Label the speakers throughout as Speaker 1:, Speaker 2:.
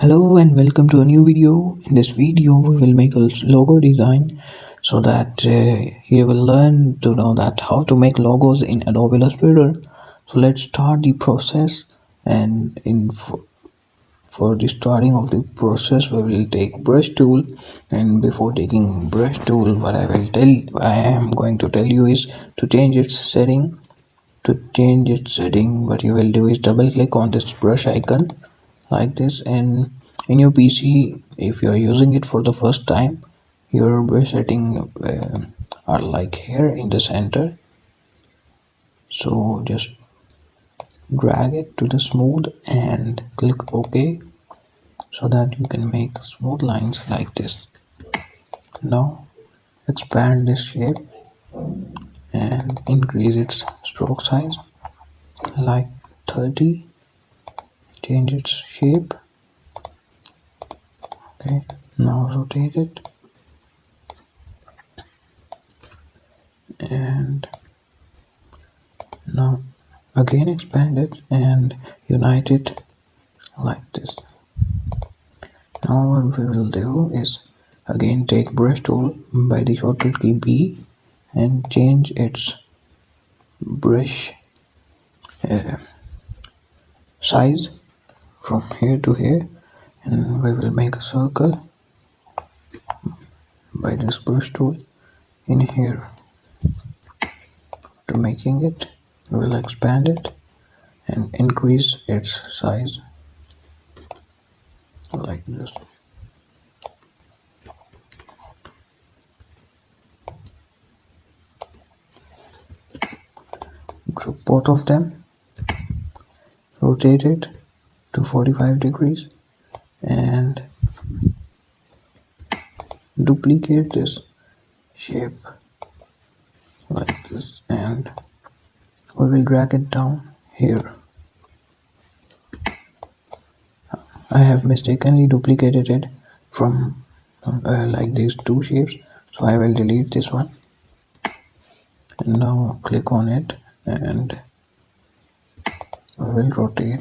Speaker 1: Hello and welcome to a new video. In this video we will make a logo design so that you will learn to know that how to make logos in Adobe Illustrator. So let's start the process, and for the starting of the process we will take brush tool. And before taking brush tool, what I am going to tell you is to change its setting. What you will do is double click on this brush icon like this, and in your PC, if you are using it for the first time, your brush setting are like here in the center. So just drag it to the smooth and click OK so that you can make smooth lines like this. Now expand this shape and increase its stroke size like 30. Change its shape. Okay, now rotate it and now again expand it and unite it like this. Now what we will do is again take brush tool by the shortcut key B and change its brush size from here to here, and we will make a circle by this brush tool in here. To making it, we will expand it and increase its size like this. Group both of them, rotate it to 45 degrees and duplicate this shape like this, and we will drag it down here. I have mistakenly duplicated it from like these two shapes, so I will delete this one. And now click on it and I will rotate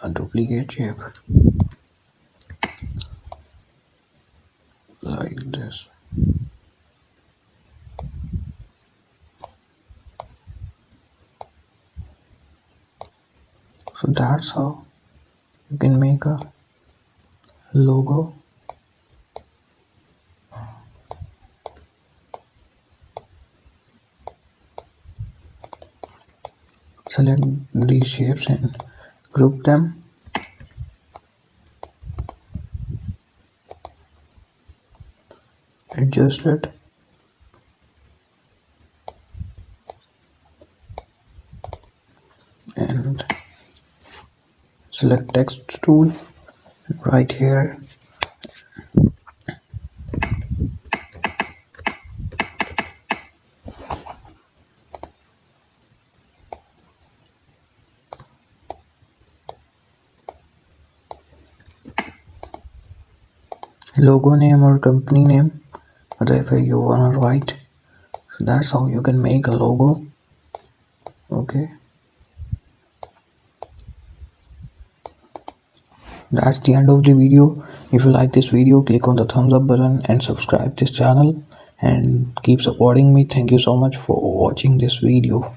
Speaker 1: a duplicate shape like this. So that's how you can make a logo. Select these shapes and group them. Adjust it. And select text tool right here. Logo name or company name, whatever you wanna write. So that's how you can make a logo. Okay, that's the end of the video. If you like this video, click on the thumbs up button and subscribe this channel and keep supporting me. Thank you so much for watching this video.